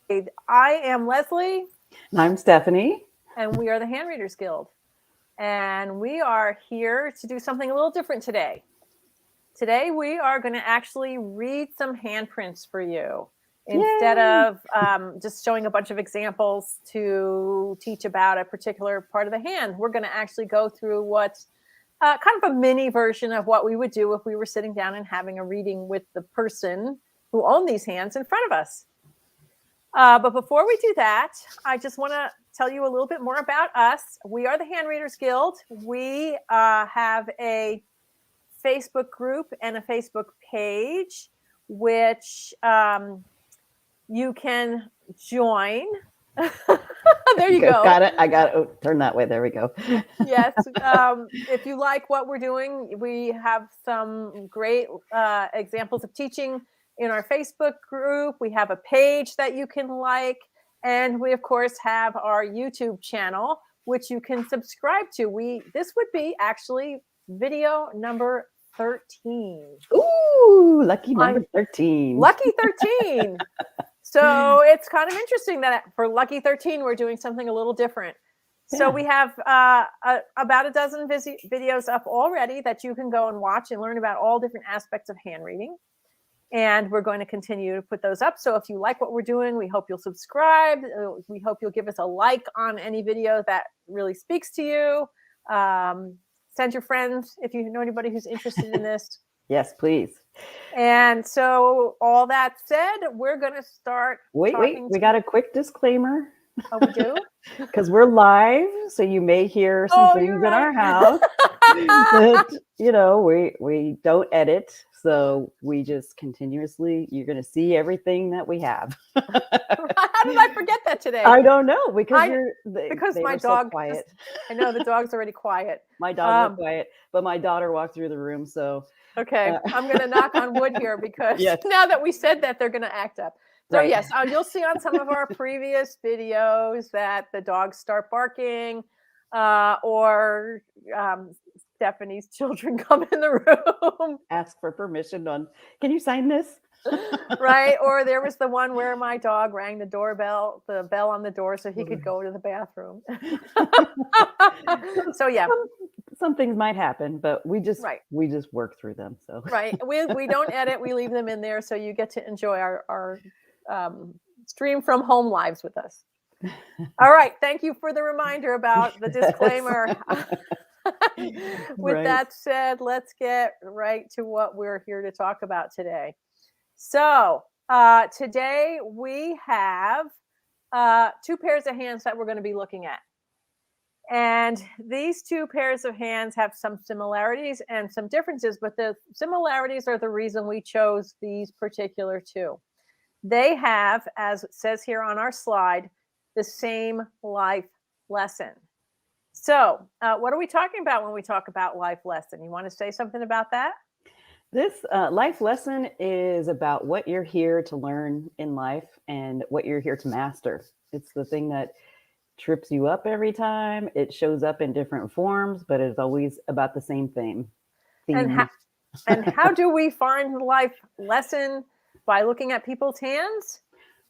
I am Leslie. And I'm Stephanie. And we are the Hand Readers Guild. And we are here to do something a little different today. Today, we are going to actually read some handprints for you instead of just showing a bunch of examples to teach about a particular part of the hand. We're going to actually go through what's kind of a mini version of what we would do if we were sitting down and having a reading with the person who owned these hands in front of us. But before we do that, I just want to tell you a little bit more about us. We are the Hand Readers Guild. We have a Facebook group and a Facebook page, which you can join. There you go. Got it. I got it. Oh, turn that way. There we go. Yes. If you like what we're doing, we have some great examples of teaching in our Facebook group. We have a page that you can like. And we, of course, have our YouTube channel, which you can subscribe to. This would be actually video number 13. Ooh, lucky number 13. Lucky 13. So it's kind of interesting that for Lucky 13, we're doing something a little different. Yeah. So we have about a dozen videos up already that you can go and watch and learn about all different aspects of hand reading. And we're going to continue to put those up. So if you like what we're doing, we hope you'll subscribe. We hope you'll give us a like on any video that really speaks to you. Send your friends if you know anybody who's interested in this. Yes, please. And so all that said, we're going to start. Wait, we got a quick disclaimer. Oh, we do? Because we're live, so you may hear some things in our house. But, we don't edit, so we just continuously, you're going to see everything that we have. How did I forget that today? I don't know, because my dog, so quiet. I know the dog's already quiet. My dog was quiet, but my daughter walked through the room, so. Okay, I'm going to knock on wood here because now that we said that, they're going to act up. So yes, you'll see on some of our previous videos that the dogs start barking or Stephanie's children come in the room. Ask for permission on, can you sign this? Right, or there was the one where my dog rang the bell on the door so he could go to the bathroom. So yeah. Some things might happen, but we just work through them. So right, we don't edit; we leave them in there, so you get to enjoy our stream from home lives with us. All right, thank you for the reminder about the disclaimer. With that said, let's get right to what we're here to talk about today. So today we have two pairs of hands that we're going to be looking at. And these two pairs of hands have some similarities and some differences, but the similarities are the reason we chose these particular two. They have, as it says here on our slide, the same life lesson. So what are we talking about when we talk about life lesson? You want to say something about that? This life lesson is about what you're here to learn in life and what you're here to master. It's the thing that trips you up every time. It shows up in different forms, but it's always about the same theme. And how do we find the life lesson? By looking at people's hands?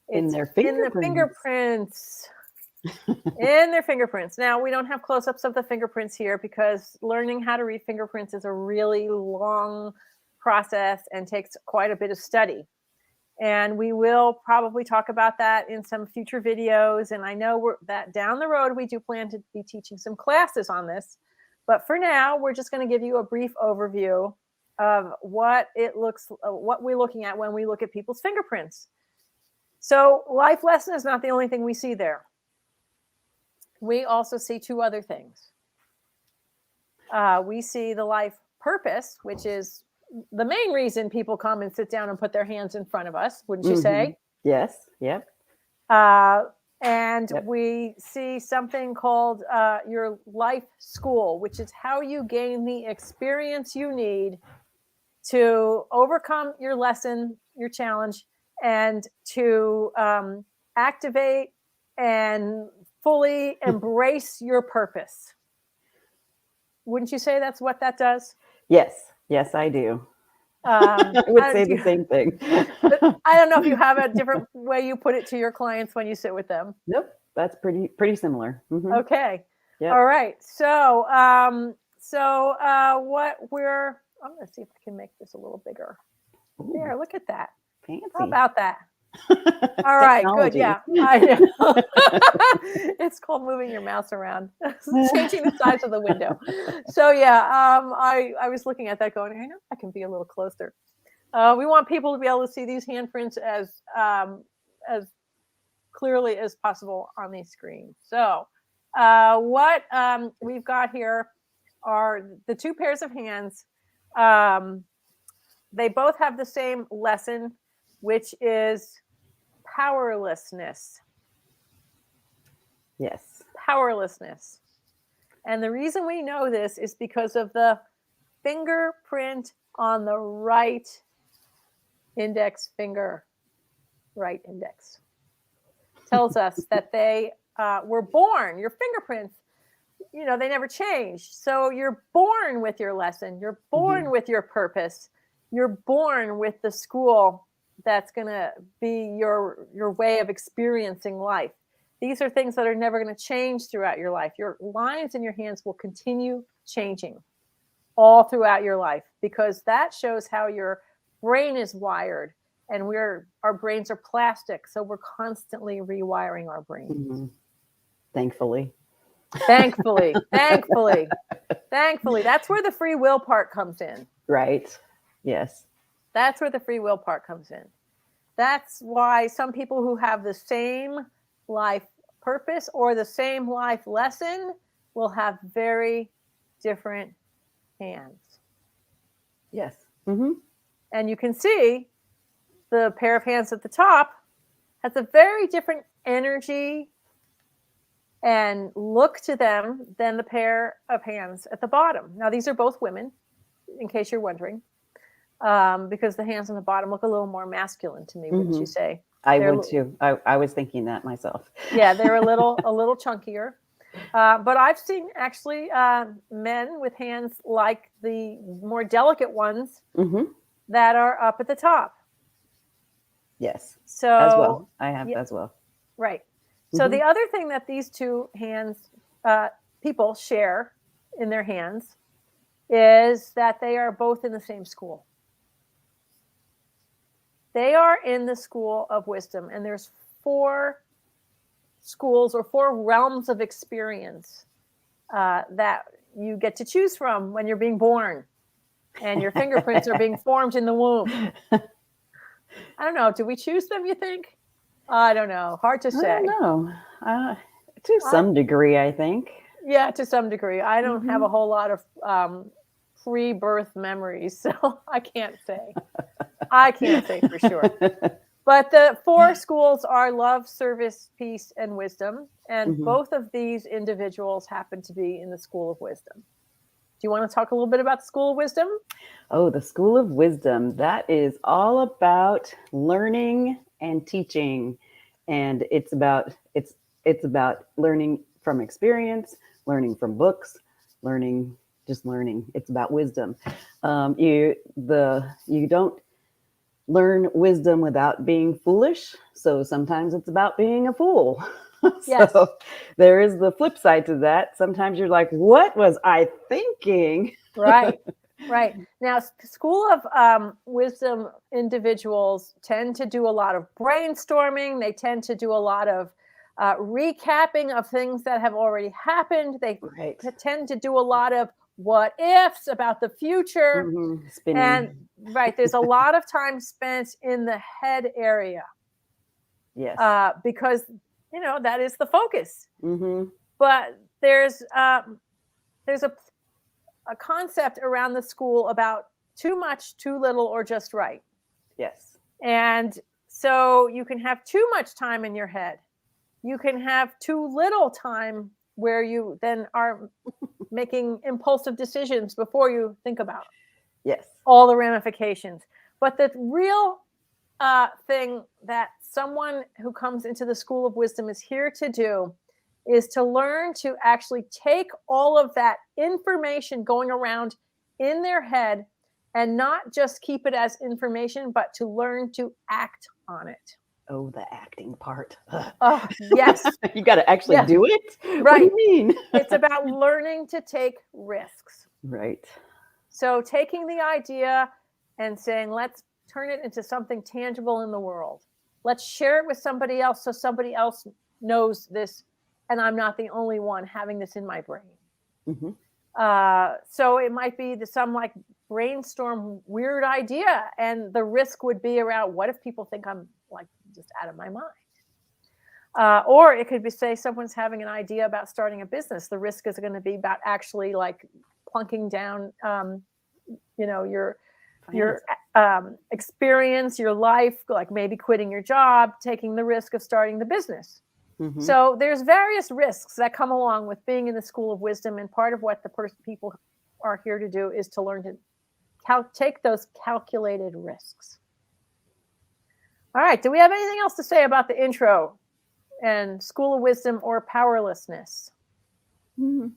In their fingerprints. In their fingerprints. Now, we don't have close-ups of the fingerprints here because learning how to read fingerprints is a really long process and takes quite a bit of study. And we will probably talk about that in some future videos. And I know that down the road, we do plan to be teaching some classes on this. But for now, we're just going to give you a brief overview of what we're looking at when we look at people's fingerprints. So life lesson is not the only thing we see there. We also see two other things. We see the life purpose, which is the main reason people come and sit down and put their hands in front of us, wouldn't you say? Yes. Yep. And we see something called your life school, which is how you gain the experience you need to overcome your lesson, your challenge, and to activate and fully embrace your purpose. Wouldn't you say that's what that does? Yes, I do. I would say the same thing. I don't know if you have a different way you put it to your clients when you sit with them. Nope, that's pretty similar. Mhm. Okay. Yep. All right. So, what I'm going to see if I can make this a little bigger. Ooh, There, look at that. fancy. How about that? All right, good. Yeah, I know. It's called moving your mouse around, changing the size of the window. So yeah, I was looking at that going, I know I can be a little closer. We want people to be able to see these handprints as clearly as possible on these screens. So what we've got here are the two pairs of hands. They both have the same lesson, which is powerlessness. Yes. Powerlessness. And the reason we know this is because of the fingerprint on the right index finger. Right index. Tells us that they were born, your fingerprints, they never changed. So you're born with your lesson. You're born with your purpose. You're born with the school that's going to be your way of experiencing life. These are things that are never going to change throughout your life. Your lines in your hands will continue changing all throughout your life, because that shows how your brain is wired. And our brains are plastic, so we're constantly rewiring our brain. Mm-hmm. Thankfully. That's where the free will part comes in. Right. Yes. That's where the free will part comes in. That's why some people who have the same life purpose or the same life lesson will have very different hands. Yes. Mm-hmm. And you can see the pair of hands at the top has a very different energy and look to them than the pair of hands at the bottom. Now, these are both women, in case you're wondering, because the hands on the bottom look a little more masculine to me, wouldn't you say? I would too. I was thinking that myself. Yeah, they're a little chunkier. But I've seen actually men with hands like the more delicate ones that are up at the top. Yes. So as well, I have as well. Right. So the other thing that these two hands people share in their hands is that they are both in the same school. They are in the school of wisdom, and there's 4 schools or 4 realms of experience that you get to choose from when you're being born, and your fingerprints are being formed in the womb. I don't know. Do we choose them, you think? I don't know. Hard to say. I don't know. To some degree, I think. Yeah, to some degree. I don't have a whole lot of pre-birth memories, so I can't say. I can't say for sure. But the 4 schools are love, service, peace, and wisdom. And both of these individuals happen to be in the School of Wisdom. Do you want to talk a little bit about the School of Wisdom? Oh, the School of Wisdom. That is all about learning and teaching. And it's about learning from experience, learning from books, learning. It's about wisdom. You don't learn wisdom without being foolish. So sometimes it's about being a fool. Yes. So there is the flip side to that. Sometimes you're like, what was I thinking? Right. Now, School of Wisdom individuals tend to do a lot of brainstorming. They tend to do a lot of recapping of things that have already happened. They tend to do a lot of what ifs about the future. Spinning. And there's a lot of time spent in the head area. Yes. Because that is the focus. But there's a concept around the school about too much, too little, or just right. Yes. And so you can have too much time in your head. You can have too little time where you then are making impulsive decisions before you think about all the ramifications. But the real thing that someone who comes into the School of Wisdom is here to do is to learn to actually take all of that information going around in their head and not just keep it as information, but to learn to act on it. Oh, the acting part. Ugh. Oh, yes. You got to actually Yeah. do it? What Right. do you mean? It's about learning to take risks. Right. So taking the idea and saying, let's turn it into something tangible in the world. Let's share it with somebody else so somebody else knows this, and I'm not the only one having this in my brain. Mm-hmm. So it might be some like brainstorm weird idea, and the risk would be around, what if people think I'm like just out of my mind? Or it could be, say, someone's having an idea about starting a business. The risk is going to be about actually like plunking down, your experience, your life, like maybe quitting your job, taking the risk of starting the business. Mm-hmm. So there's various risks that come along with being in the School of Wisdom, and part of what the people are here to do is to learn to take those calculated risks. All right. Do we have anything else to say about the intro and School of Wisdom or powerlessness? Mm-hmm.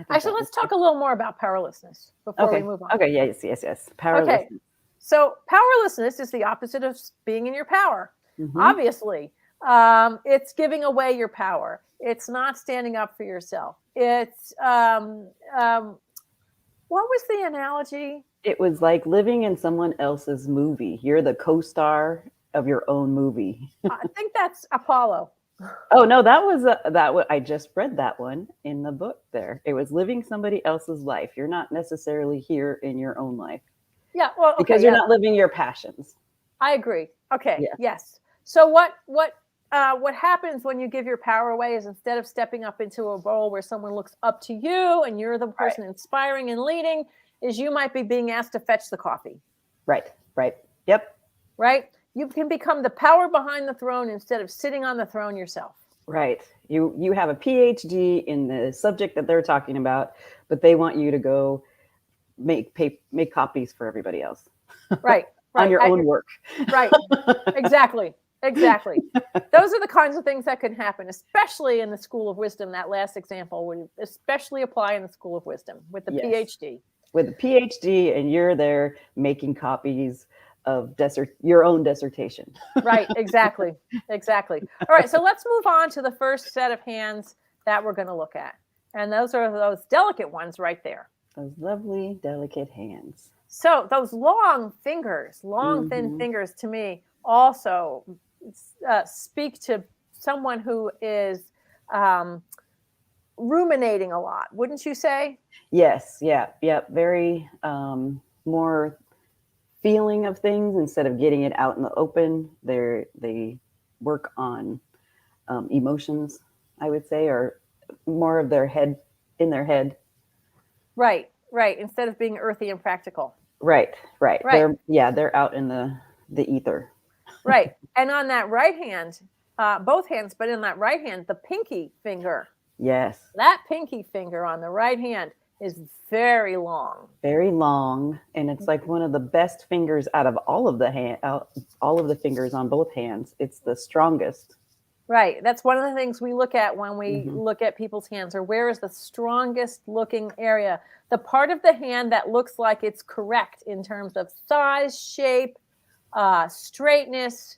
Actually, let's talk a little more about powerlessness before we move on. Okay. Yes. Powerlessness. Okay. So powerlessness is the opposite of being in your power. Mm-hmm. Obviously, it's giving away your power. It's not standing up for yourself. It's what was the analogy? It was like living in someone else's movie. You're the co-star of your own movie. I think that's Apollo. Oh no, that was I just read that one in the book there. It was living somebody else's life. You're not necessarily here in your own life. Yeah, well, okay, because you're not living your passions. I agree. Okay. Yeah. Yes. So what happens when you give your power away is, instead of stepping up into a role where someone looks up to you and you're the person inspiring and leading, is you might be being asked to fetch the coffee. Right. Yep. Right? You can become the power behind the throne instead of sitting on the throne yourself. Right. You have a PhD in the subject that they're talking about, but they want you to go make copies for everybody else. Right. On your own work. Right. Exactly. Those are the kinds of things that can happen, especially in the School of Wisdom. That last example would especially apply in the School of Wisdom with the PhD. With a PhD, and you're there making copies of your own dissertation. Right. Exactly. All right. So let's move on to the first set of hands that we're going to look at. And those are those delicate ones right there. Those lovely, delicate hands. So those long fingers, thin fingers, to me also speak to someone who is ruminating a lot. Wouldn't you say? Yes. Yeah. Very more feeling of things instead of getting it out in the open. They work on emotions, I would say, or more of in their head. Right. Instead of being earthy and practical. Right. They're out in the ether. Right. And on that right hand, both hands, but in that right hand, the pinky finger. Yes. That pinky finger on the right hand is very long. Very long, and it's like one of the best fingers out of all of the fingers on both hands. It's the strongest. Right. That's one of the things we look at when we look at people's hands, or where is the strongest looking area? The part of the hand that looks like it's correct in terms of size, shape, straightness.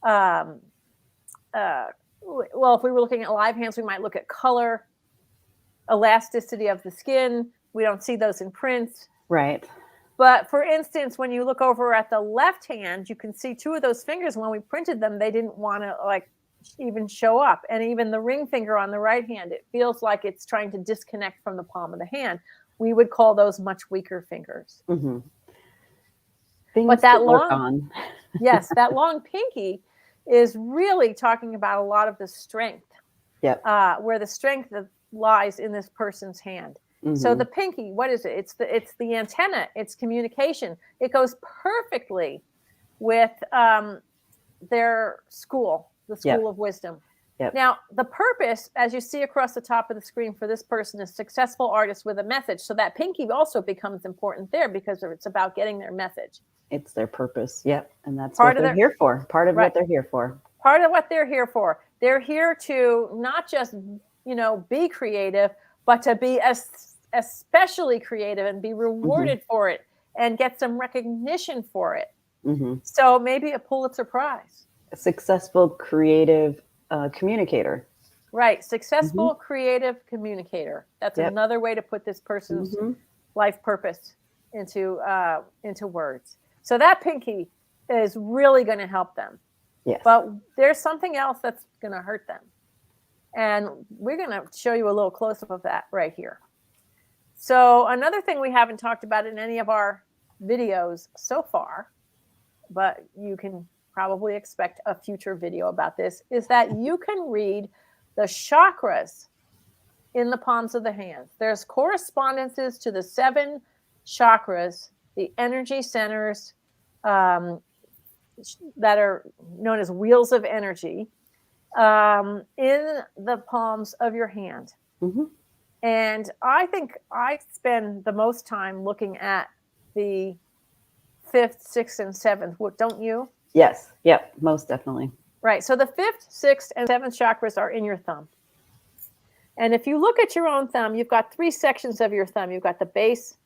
Well, if we were looking at live hands, we might look at color, elasticity of the skin. We don't see those in prints. Right. But for instance, when you look over at the left hand, you can see two of those fingers. When we printed them, they didn't want to even show up. And even the ring finger on the right hand, it feels like it's trying to disconnect from the palm of the hand. We would call those much weaker fingers. Mm-hmm. But that long, yes, that long pinky is really talking about a lot of the strength. Yep. Where the strength lies in this person's hand. Mm-hmm. So the pinky, what is it? It's the antenna. It's communication. It goes perfectly with their school, the School of Wisdom. Yep. Now, the purpose, as you see across the top of the screen for this person, is successful artist with a message. So that pinky also becomes important there because it's about getting their message. It's their purpose. Yep. And that's what they're here for. Part of what they're here for. Part of what they're here for. They're here to not just, be creative, but to be especially creative and be rewarded for it. and get some recognition for it. Mm-hmm. So maybe a Pulitzer Prize. A successful creative communicator. Right. Successful creative communicator. That's another way to put this person's life purpose into words. So that pinky is really going to help them. Yes. But there's something else that's going to hurt them. And we're going to show you a little close-up of that right here. So another thing we haven't talked about in any of our videos so far, but you can probably expect a future video about this, is that you can read the chakras in the palms of the hands. There's correspondences to the 7 chakras, the energy centers that are known as wheels of energy in the palms of your hand. Mm-hmm. And I think I spend the most time looking at the 5th, 6th, and 7th. What, don't you? Yes. Yep. Most definitely. Right. So the 5th, 6th, and 7th chakras are in your thumb. And if you look at your own thumb, you've got 3 sections of your thumb. You've got the base,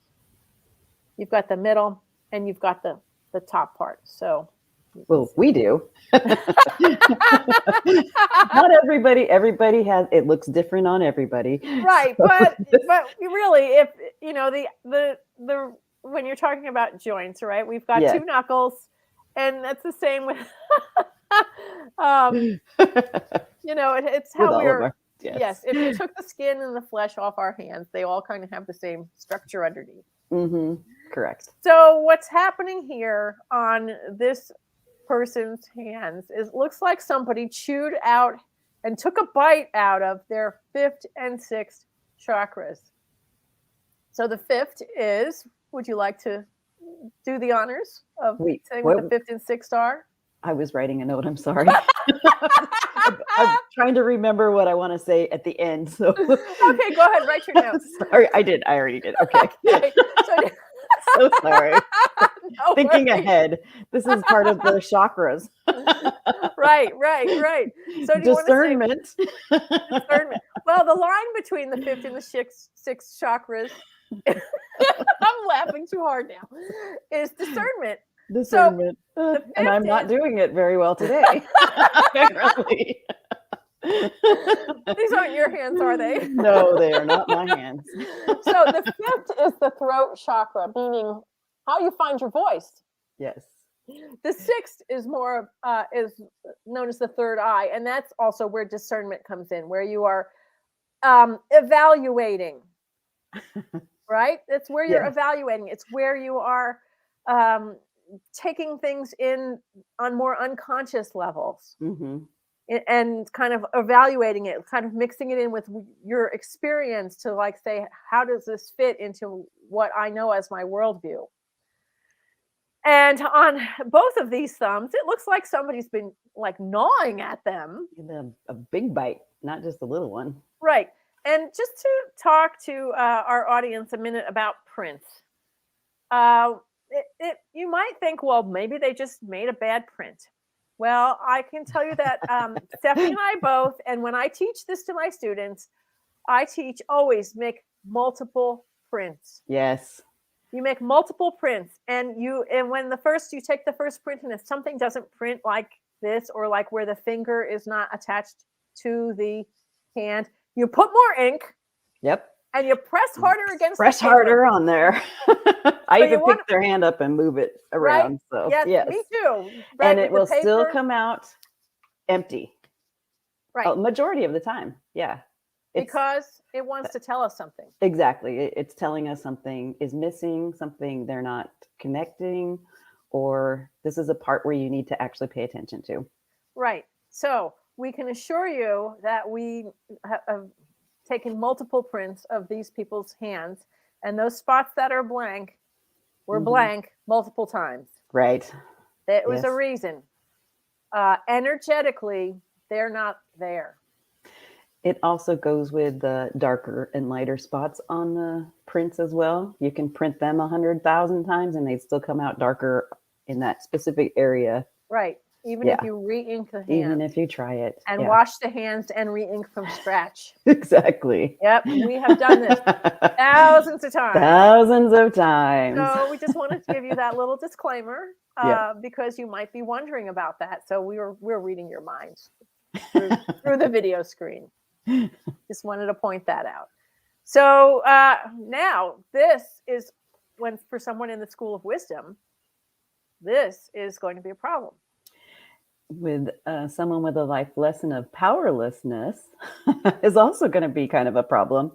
you've got the middle, and you've got the top part. So, well, we do. Not everybody. Everybody has. It looks different on everybody. Right, So but really, if you know the when you're talking about joints, right? We've got 2 knuckles, and that's the same with. You know, it's how we're. Yes, if you took the skin and the flesh off our hands, they all kind of have the same structure underneath. Mm-hmm. Correct. So what's happening here on this person's hands is it looks like somebody chewed out and took a bite out of their 5th and 6th chakras. So the 5th is, would you like to do the honors of saying what the 5th and 6th are? I was writing a note. I'm sorry. I'm trying to remember what I want to say at the end. So okay, go ahead. Write your notes. Sorry, I did. I already did. Okay. So sorry. No Thinking worries. ahead. This is part of the chakras. Right. So discernment. Discernment. Well, the line between the 5th and the 6th chakras, I'm laughing too hard now, is discernment. Discernment. So and I'm not doing it very well today. Apparently. These aren't your hands, are they? No, they are not my hands. So the 5th is the throat chakra, meaning how you find your voice. Yes. The 6th is more is known as the third eye, and that's also where discernment comes in, where you are evaluating. Right? That's where you're evaluating. It's where you are taking things in on more unconscious levels. Mm-hmm. And kind of evaluating it, kind of mixing it in with your experience to like say, how does this fit into what I know as my worldview? And on both of these thumbs, it looks like somebody's been like gnawing at them. A big bite, not just a little one. Right. And just to talk to our audience a minute about prints. You might think, well, maybe they just made a bad print. Well, I can tell you that Stephanie and I both, and when I teach this to my students, I teach always make multiple prints. Yes. You make multiple prints, and when you take the first print, and if something doesn't print like this, or like where the finger is not attached to the hand, you put more ink. Yep. And you press harder against press the paper. harder on there. I even pick their hand up and move it around. Right? So yes, me too. Right, and it will still come out empty. Right. Oh, majority of the time. Yeah. Because it wants to tell us something. Exactly. It's telling us something is missing, something they're not connecting, or this is a part where you need to actually pay attention to. Right. So we can assure you that we have taken multiple prints of these people's hands, and those spots that are blank were blank multiple times. Right. It was a reason. Energetically, they're not there. It also goes with the darker and lighter spots on the prints as well. You can print them 100,000 times and they still come out darker in that specific area. Right. even if you re-ink the hands. Even if you try it. And wash the hands and re-ink from scratch. Exactly. Yep, we have done this thousands of times. Thousands of times. So we just wanted to give you that little disclaimer because you might be wondering about that. So we're reading your minds through the video screen. Just wanted to point that out. So now this is when, for someone in the School of Wisdom, this is going to be a problem. With someone with a life lesson of powerlessness is also going to be kind of a problem.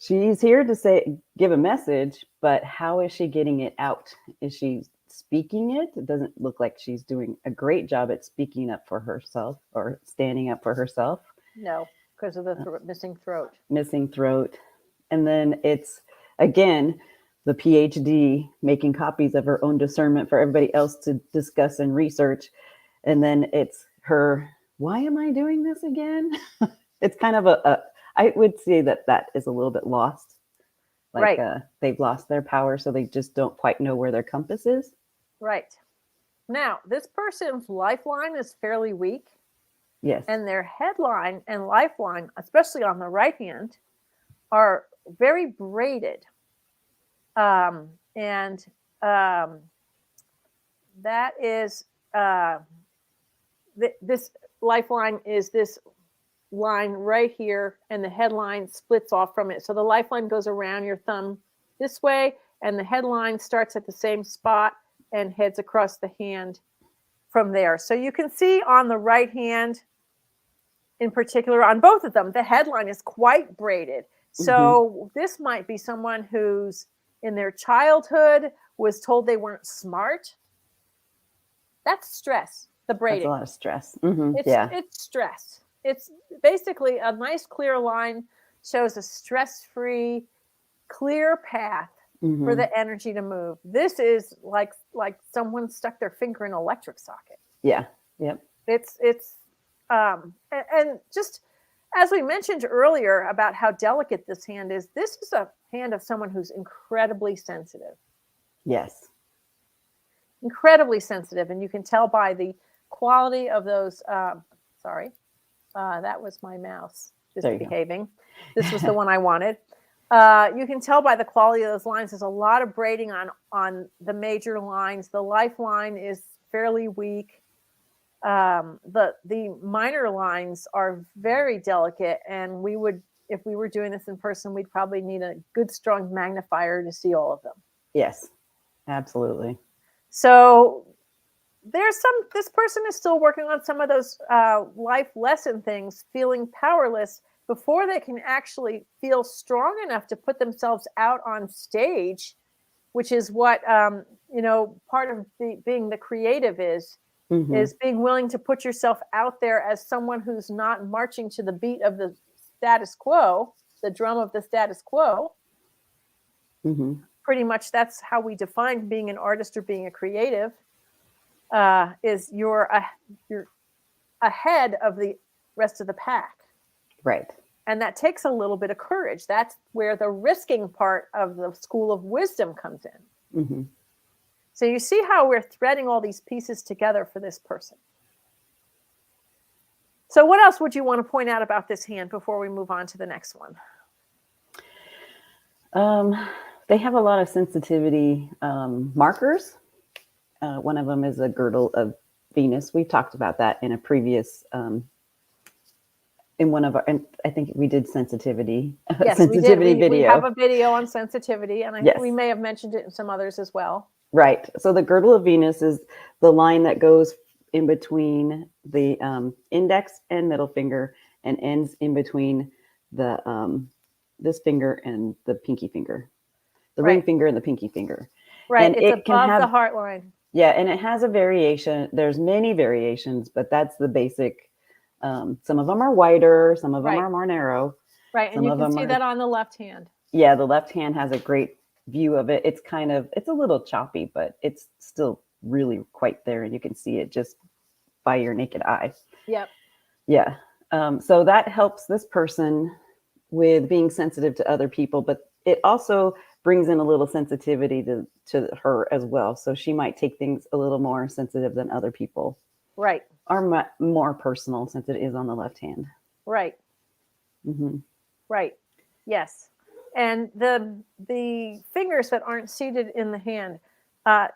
She's here to give a message, but how is she getting it out? Is she speaking it? It doesn't look like she's doing a great job at speaking up for herself or standing up for herself. No, because of the missing throat. Missing throat. And then it's, again, the PhD making copies of her own discernment for everybody else to discuss and research. And then it's her, why am I doing this again? It's kind of I would say that is a little bit lost. Like they've lost their power, so they just don't quite know where their compass is. Right. Now, this person's lifeline is fairly weak. Yes. And their headline and lifeline, especially on the right hand, are very braided. That is, this lifeline is this line right here, and the headline splits off from it. So the lifeline goes around your thumb this way, and the headline starts at the same spot and heads across the hand from there. So you can see on the right hand, in particular, on both of them, the headline is quite braided. So this might be someone who's in their childhood was told they weren't smart. That's stress, the braiding. That's a lot of stress. It's stress. It's basically a nice clear line, shows a stress-free, clear path for the energy to move. This is like someone stuck their finger in an electric socket. Yeah. Yep. It's and just as we mentioned earlier about how delicate this hand is, this is a hand of someone who's incredibly sensitive. Yes. Incredibly sensitive. And you can tell by the quality of those, that was my mouse just behaving. This was the one I wanted. You can tell by the quality of those lines. There's a lot of braiding on the major lines. The lifeline is fairly weak. The minor lines are very delicate, and we would, if we were doing this in person, we'd probably need a good strong magnifier to see all of them. Yes, absolutely. So this person is still working on some of those life lesson things, feeling powerless before they can actually feel strong enough to put themselves out on stage, which is what, part of being the creative is being willing to put yourself out there as someone who's not marching to the beat of the status quo, the drum of the status quo. Pretty much that's how we define being an artist or being a creative, is you're ahead of the rest of the pack. Right. And that takes a little bit of courage. That's where the risking part of the School of Wisdom comes in. So you see how we're threading all these pieces together for this person. So what else would you want to point out about this hand before we move on to the next one? They have a lot of sensitivity markers. One of them is a Girdle of Venus. We talked about that in a previous, in one of our, and I think we did sensitivity. Yes, sensitivity we video. We have a video on sensitivity, and I think we may have mentioned it in some others as well. Right. So the Girdle of Venus is the line that goes in between the index and middle finger and ends in between the this finger and the pinky finger, the ring finger and the pinky finger. Right. And it's above the heart line. Yeah, and it has a variation. There's many variations, but that's the basic. Some of them are wider, some of them are more narrow. Right, and you can see that on the left hand. Yeah, the left hand has a great view of it. It's it's a little choppy, but it's still really quite there, and you can see it just by your naked eye. Yep. Yeah. So that helps this person with being sensitive to other people, but it also brings in a little sensitivity to her as well. So she might take things a little more sensitive than other people. Right. Are more personal since it is on the left hand. Right. Mm-hmm. Right. Yes. And the fingers that aren't seated in the hand,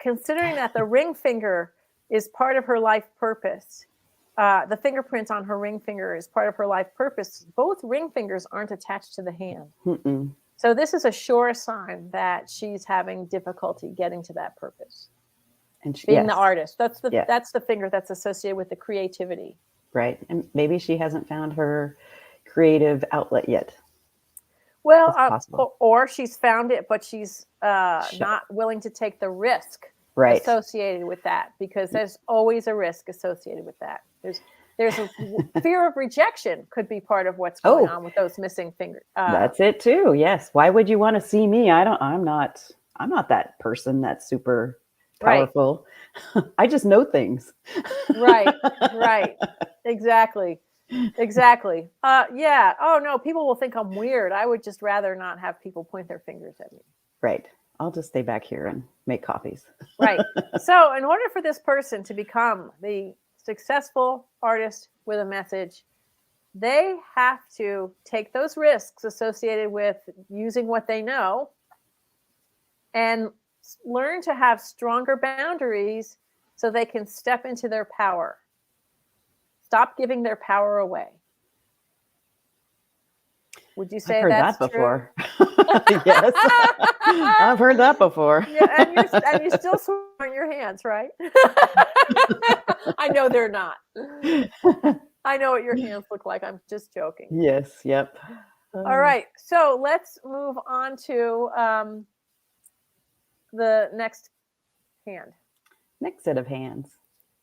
considering that the ring finger is part of her life purpose, the fingerprint on her ring finger is part of her life purpose. Both ring fingers aren't attached to the hand. Mm-mm. So this is a sure sign that she's having difficulty getting to that purpose. And she, Being yes, the artist. That's yes, the finger that's associated with the creativity. right. And maybe she hasn't found her creative outlet yet. Well, It's possible. or she's found it, but she's Sure. not willing to take the risk Right. associated with that, because there's always a risk associated with that. There's a fear of rejection could be part of what's going on with those missing fingers. That's it too. Yes. Why would you want to see me? I'm not that person that's super powerful. Right. I just know things. Right. Right. Exactly. Exactly. Yeah. Oh no, people will think I'm weird. I would just rather not have people point their fingers at me. Right. I'll just stay back here and make coffees. Right. So in order for this person to become the successful artist with a message, they have to take those risks associated with using what they know and learn to have stronger boundaries so they can step into their power. Stop giving their power away. Would you say that's that true? Before? Yes, I've heard that before. Yeah, and you still swear in your hands, right? I know they're not. I know what your hands look like. I'm just joking. Yes. Yep. All right. So let's move on to the next hand. Next set of hands.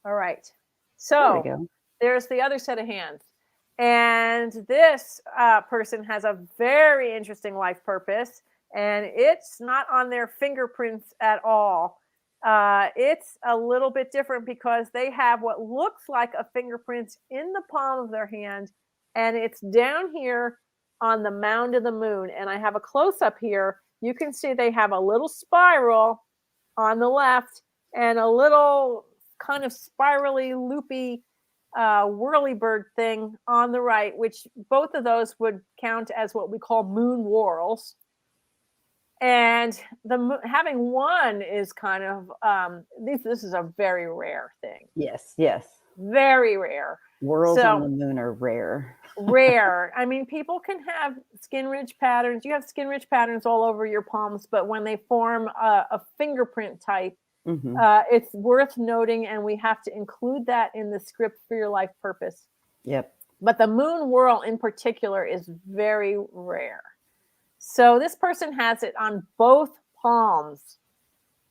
All right. So there's the other set of hands. And this person has a very interesting life purpose, and it's not on their fingerprints at all. It's a little bit different because they have what looks like a fingerprint in the palm of their hand, and it's down here on the mound of the moon. And I have a close-up here. You can see they have a little spiral on the left and a little kind of spirally, loopy whirly bird thing on the right, which both of those would count as what we call moon whorls. And having one is kind of this is a very rare thing. Yes, yes, very rare. Whorls on the moon are rare. Rare. I mean, people can have skin ridge patterns. You have skin ridge patterns all over your palms, but when they form a fingerprint type, it's worth noting, and we have to include that in the script for your life purpose. Yep. But the moon whorl in particular is very rare. So this person has it on both palms.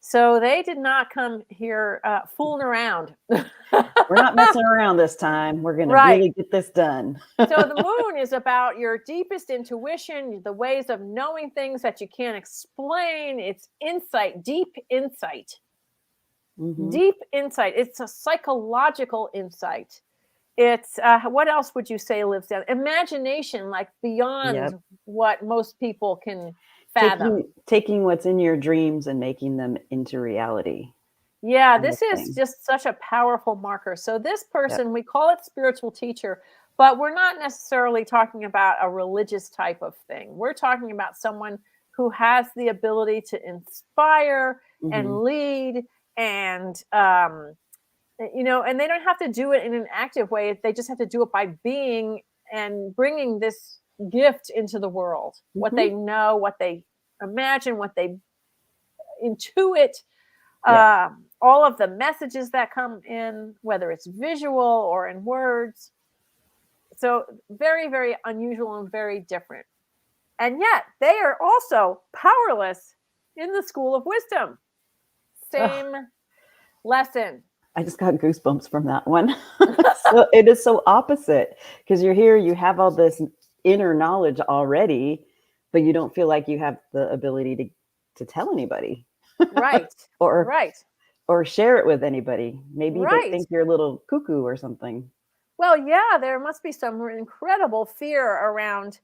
So they did not come here fooling around. We're not messing around this time. We're going to really get this done. So the moon is about your deepest intuition, the ways of knowing things that you can't explain. It's insight, deep insight. Deep insight. It's a psychological insight. It's what else would you say lives down? Imagination, like beyond what most people can fathom. Taking what's in your dreams and making them into reality. Yeah, this is just such a powerful marker. So this person, we call it spiritual teacher, but we're not necessarily talking about a religious type of thing. We're talking about someone who has the ability to inspire and lead, and and they don't have to do it in an active way. They just have to do it by being and bringing this gift into the world. What they know, what they imagine, what they intuit, all of the messages that come in, whether it's visual or in words. So very, very unusual and very different. And yet they are also powerless in the School of Wisdom. Same lesson. I just got goosebumps from that one. So it is so opposite, because you're here, you have all this inner knowledge already, but you don't feel like you have the ability to tell anybody. Right. Or share it with anybody. Maybe they think you're a little cuckoo or something. Well, yeah, there must be some incredible fear around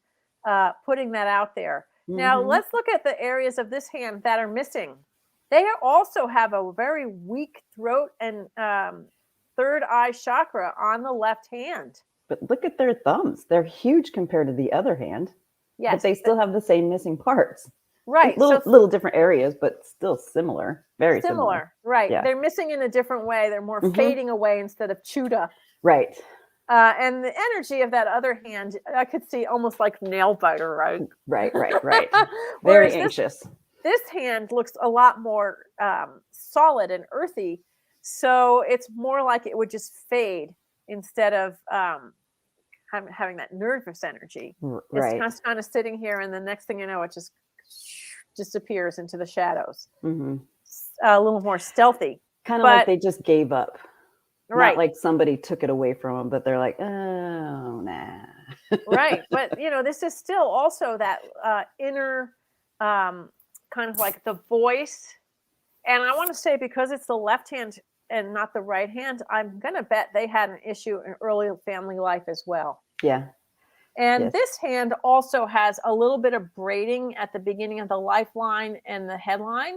putting that out there. Now, let's look at the areas of this hand that are missing. They also have a very weak throat and third eye chakra on the left hand. But look at their thumbs. They're huge compared to the other hand. Yes. But they still have the same missing parts. Right. Little different areas, but still similar. Very similar. Right. Yeah. They're missing in a different way. They're more fading away instead of chewed up. Right. And the energy of that other hand, I could see almost like nail biter, right? Right. Very anxious. This hand looks a lot more solid and earthy. So it's more like it would just fade instead of having that nervous energy. Right. It's kind of sitting here, and the next thing you know, it just disappears into the shadows. A little more stealthy. Kind of like they just gave up. Right. Not like somebody took it away from them, but they're like, oh, nah. Right. But, this is still also that inner kind of like the voice. And I want to say, because it's the left hand and not the right hand, I'm going to bet they had an issue in early family life as well. Yeah. And this hand also has a little bit of braiding at the beginning of the lifeline and the headline.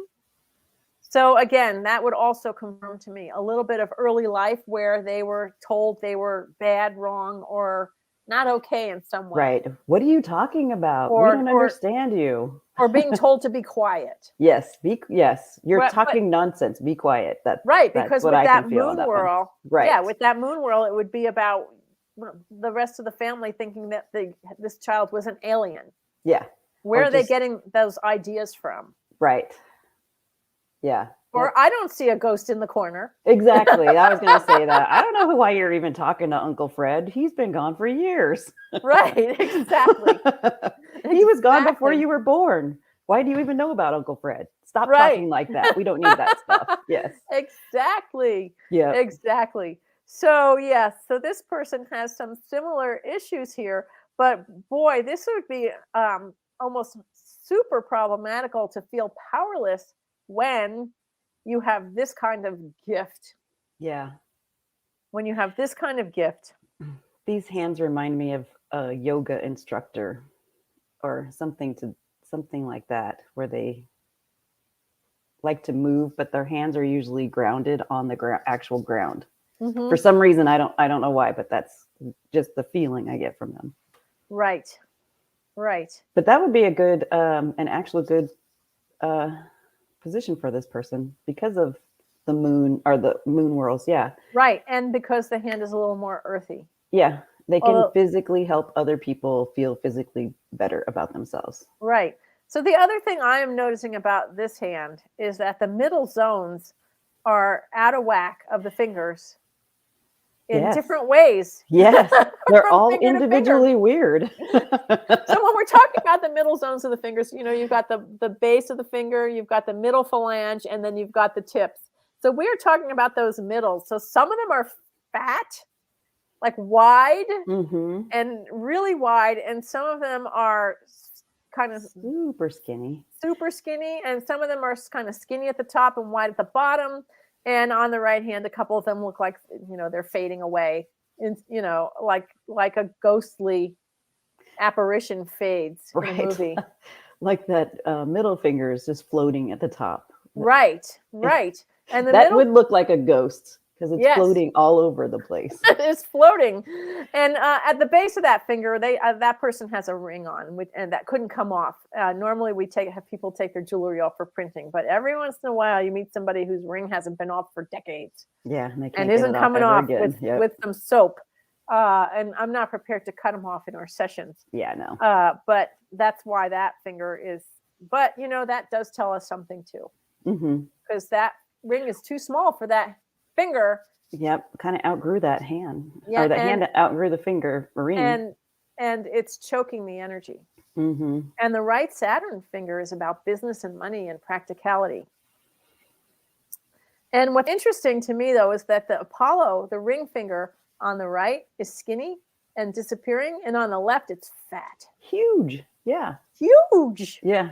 So again, that would also confirm to me a little bit of early life where they were told they were bad, wrong, or not okay in some way. Right. What are you talking about? We don't understand you. Or being told to be quiet. Yes. You're talking nonsense. Be quiet. Right. Because with that moon whirl, right. Yeah, with that moon whirl, it would be about the rest of the family thinking that this child was an alien. Yeah. Where are they getting those ideas from? Right. Yeah. Or I don't see a ghost in the corner. Exactly. I was going to say that. I don't know why you're even talking to Uncle Fred. He's been gone for years. Right. Exactly. He was gone before you were born. Why do you even know about Uncle Fred? Stop talking like that. We don't need that stuff. Yes. Exactly. Yeah. Exactly. So, yes. So this person has some similar issues here. But boy, this would be almost super problematical to feel powerless when you have this kind of gift. Yeah. When you have this kind of gift. These hands remind me of a yoga instructor or something like that, where they like to move, but their hands are usually grounded on the actual ground. For some reason, I don't know why, but that's just the feeling I get from them. Right. But that would be a good, an actual good position for this person because of the moon or the moon whirls. Yeah. Right. And because the hand is a little more earthy. Yeah. They can physically help other people feel physically better about themselves. Right. So the other thing I am noticing about this hand is that the middle zones are out of whack of the fingers in different ways. Yes. They're all individually weird. So when we're talking about the middle zones of the fingers, you've got the base of the finger, you've got the middle phalange, and then you've got the tips. So we're talking about those middles. So some of them are fat, like wide and really wide. And some of them are kind of super skinny. And some of them are kind of skinny at the top and wide at the bottom. And on the right hand, a couple of them look like, they're fading away. And, like a ghostly apparition fades in a movie. Like that middle finger is just floating at the top. Right. And that would look like a ghost because it's floating all over the place. It's floating. And at the base of that finger, that person has a ring on, and that couldn't come off. Normally, we have people take their jewelry off for printing, but every once in a while, you meet somebody whose ring hasn't been off for decades. Yeah, and isn't coming off with some soap. And I'm not prepared to cut them off in our sessions. Yeah, no. But that's why that finger is. But that does tell us something too, because that ring is too small for that finger. Yep, kind of outgrew that hand. Yeah, or the hand outgrew the finger ring. And it's choking the energy. And the right Saturn finger is about business and money and practicality. And what's interesting to me, though, is that the Apollo, the ring finger on the right, is skinny and disappearing, and on the left, it's fat. Huge. Yeah. Huge. Yeah.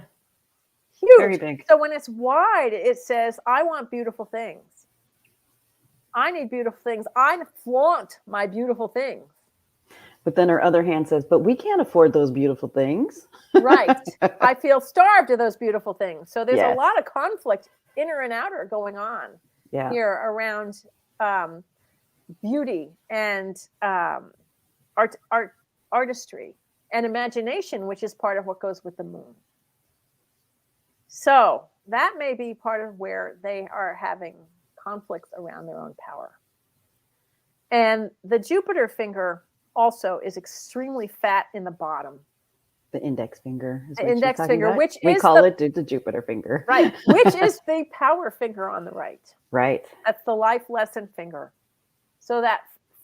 Huge. Very big. So when it's wide, it says, I want beautiful things. I need beautiful things. I flaunt my beautiful things. But then her other hand says, but we can't afford those beautiful things. Right. I feel starved of those beautiful things. So there's a lot of conflict, inner and outer, going on here around beauty and artistry and imagination, which is part of what goes with the moon. So that may be part of where they are having conflicts around their own power. And the Jupiter finger also is extremely fat in the bottom. The index finger. Is The what index you're talking finger, about? which we is call it the Jupiter finger. Right, which is the power finger on the right. Right. That's the life lesson finger. So that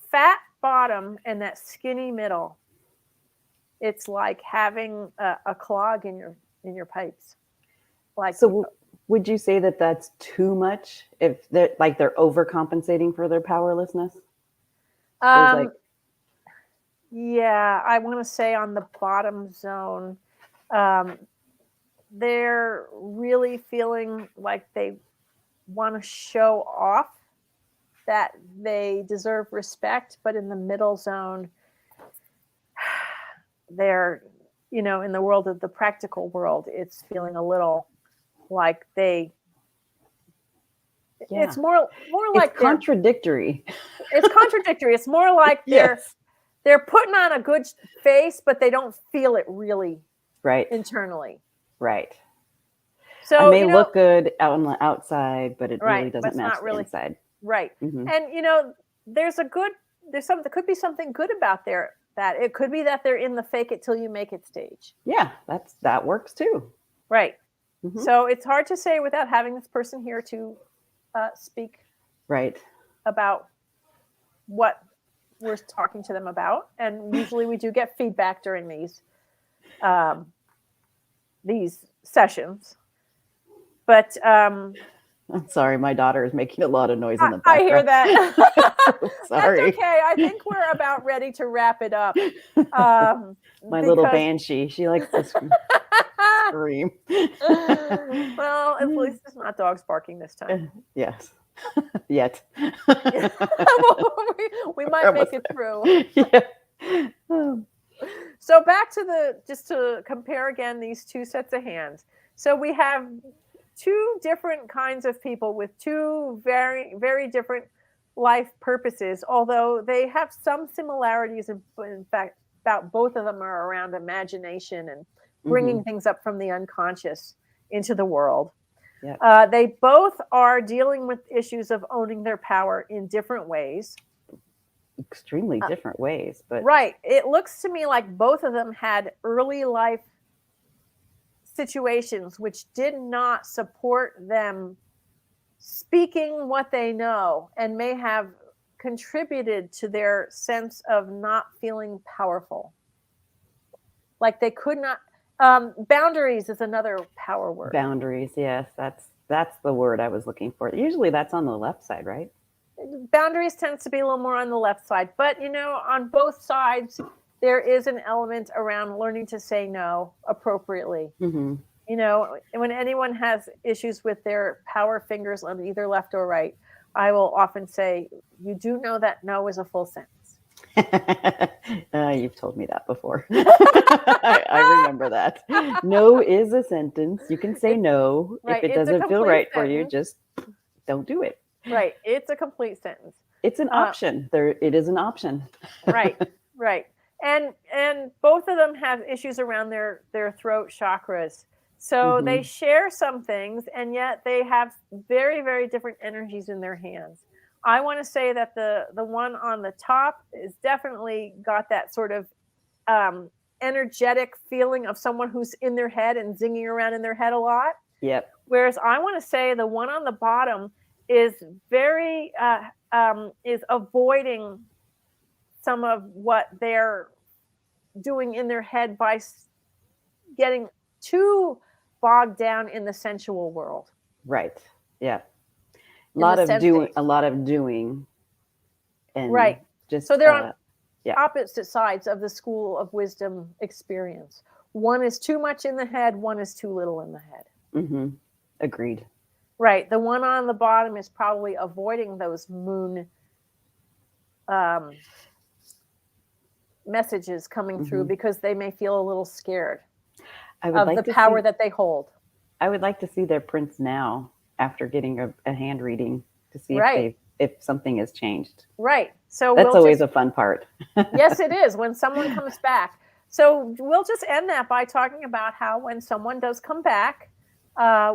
fat bottom and that skinny middle, it's like having a clog in your pipes. Like, so would you say that that's too much if they're overcompensating for their powerlessness? Yeah, I want to say on the bottom zone, they're really feeling like they want to show off that they deserve respect, but in the middle zone, they're, in the world of the practical world, it's feeling a little like it's more like it's contradictory. It's contradictory. It's more like Yes. they're putting on a good face, but they don't feel it really internally. Right. So I may look good out on the outside, but it really but doesn't it's match not really, the inside. Right. Mm-hmm. And there could be something good about that it could be that they're in the fake it till you make it stage. Yeah, that works too. Right. Mm-hmm. So it's hard to say without having this person here to speak about what we're talking to them about. And usually we do get feedback during these sessions. But I'm sorry, my daughter is making a lot of noise in the background. I hear that. Sorry. That's okay. I think we're about ready to wrap it up. My little banshee, she likes to scream. Well, at least it's not dogs barking this time. Yes. Yet. We might make it through. Yeah. So back to just to compare again these two sets of hands. So we have two different kinds of people with two very, very different life purposes, although they have some similarities. In fact, about both of them are around imagination and bringing things up from the unconscious into the world. Yep. They both are dealing with issues of owning their power in different ways. Extremely different ways, but right. It looks to me like both of them had early life situations which did not support them speaking what they know and may have contributed to their sense of not feeling powerful. Like they could not. Boundaries is another power word. Boundaries, yes, that's the word I was looking for. Usually that's on the left side, right? Boundaries tends to be a little more on the left side, but on both sides there is an element around learning to say no appropriately. Mm-hmm. When anyone has issues with their power fingers on either left or right, I will often say, you do know that no is a full sentence. You've told me that before. I remember that. No is a sentence. You can say no. If it doesn't feel right for you, just don't do it. Right. It's a complete sentence. It's an option. It is an option. Right. And both of them have issues around their throat chakras. So they share some things, and yet they have very, very different energies in their hands. I want to say that the one on the top is definitely got that sort of energetic feeling of someone who's in their head and zinging around in their head a lot. Yep. Whereas I want to say the one on the bottom is very is avoiding some of what they're doing in their head by getting too bogged down in the sensual world. Right. Yeah. A lot of doing. And just so they're on opposite sides of the school of wisdom experience. One is too much in the head, one is too little in the head. Mm-hmm. Agreed. Right. The one on the bottom is probably avoiding those moon messages coming through because they may feel a little scared of the power that they hold. I would like to see their prints now after getting a hand reading to see if if something has changed. Right. So That's always a fun part. Yes, it is when someone comes back. So we'll just end that by talking about how when someone does come back,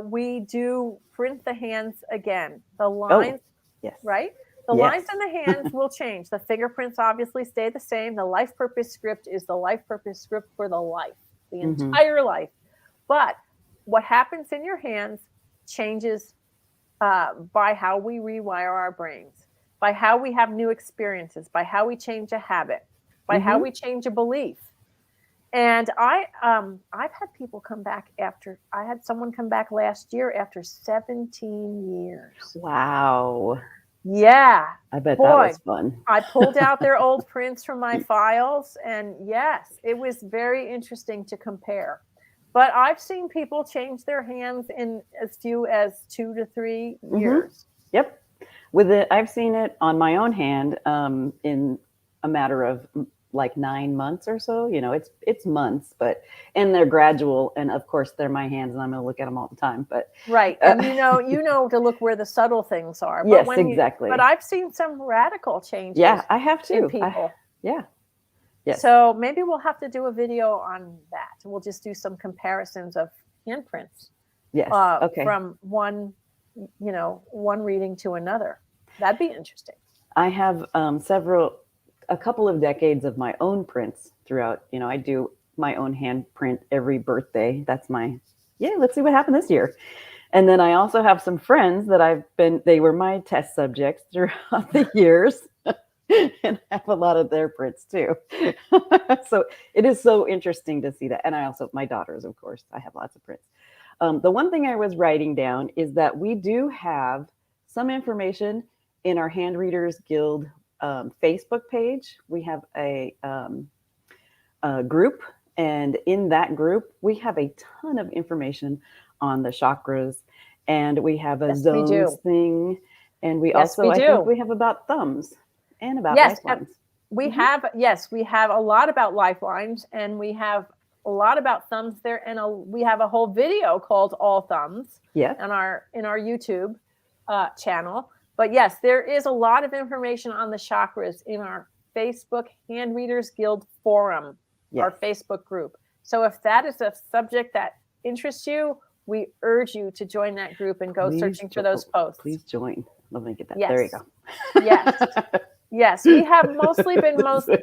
we do print the hands again. The lines, Yes. right? The Yes. lines in the hands will change. The fingerprints obviously stay the same. The life purpose script is the life purpose script for the life, the entire life. But what happens in your hands changes by how we rewire our brains, by how we have new experiences, by how we change a habit, by how we change a belief. And I've had people come back after, I had someone come back last year after 17 years. Wow. Yeah. I bet that was fun. I pulled out their old prints from my files, and yes, it was very interesting to compare. But I've seen people change their hands in as few as 2 to 3 years. Yep. With it, I've seen it on my own hand in a matter of like 9 months or so. You know, it's months, and they're gradual. And of course, they're my hands, and I'm going to look at them all the time. But right, and you know to look where the subtle things are. But yes, exactly. But I've seen some radical changes. Yeah, I have too. In people. Yeah. Yes. So maybe we'll have to do a video on that. We'll just do some comparisons of handprints. Yes. Okay. From one reading to another. That'd be interesting. I have a couple of decades of my own prints throughout. You know, I do my own handprint every birthday. That's let's see what happened this year. And then I also have some friends that they were my test subjects throughout the years. And I have a lot of their prints too. So it is so interesting to see that. And I also, my daughters, of course, I have lots of prints. The one thing I was writing down is that we do have some information in our Hand Readers Guild Facebook page. We have a group, and in that group, we have a ton of information on the chakras, and we have a zones thing, and we also, I think we have about thumbs and about lifelines. We have a lot about lifelines, and we have a lot about thumbs there, and we have a whole video called All Thumbs in our YouTube channel. But yes, there is a lot of information on the chakras in our Facebook Hand Readers Guild forum, our Facebook group. So if that is a subject that interests you, we urge you to join that group and go searching for those posts. Please join. Let me get that. Yes. There you go. Yes. Yes, we have mostly been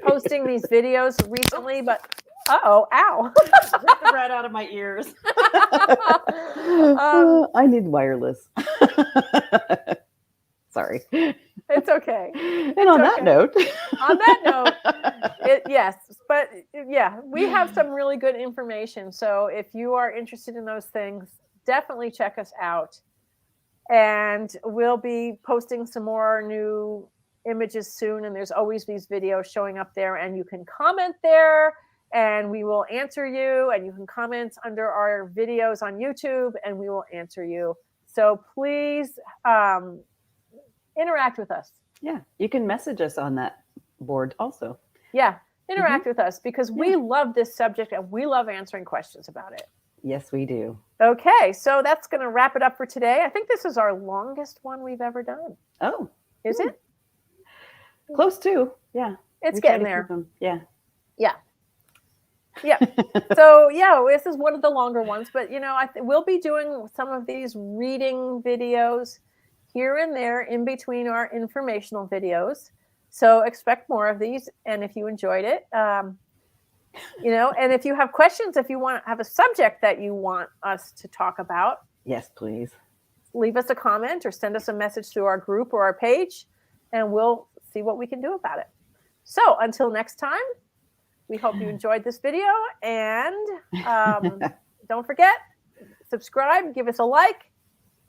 posting these videos recently, but ow. Ripped the red out of my ears. I need wireless. Sorry. It's okay. And on that note. We have some really good information. So if you are interested in those things, definitely check us out. And we'll be posting some more new images soon. And there's always these videos showing up there, and you can comment there, and we will answer you. And you can comment under our videos on YouTube, and we will answer you. So please interact with us. Yeah, you can message us on that board also. Yeah, interact with us, because we love this subject and we love answering questions about it. Yes, we do. Okay, so that's going to wrap it up for today. I think this is our longest one we've ever done. Oh. Is it? Close to, yeah. It's getting there. Yeah. Yeah. Yeah. So, this is one of the longer ones, but, we'll be doing some of these reading videos here and there in between our informational videos. So expect more of these. And if you enjoyed it, and if you have questions, if you have a subject that you want us to talk about. Yes, please. Leave us a comment or send us a message through our group or our page, and we'll see what we can do about it. So until next time, we hope you enjoyed this video, and don't forget, subscribe, give us a like,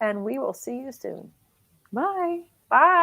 and we will see you soon. Bye. Bye.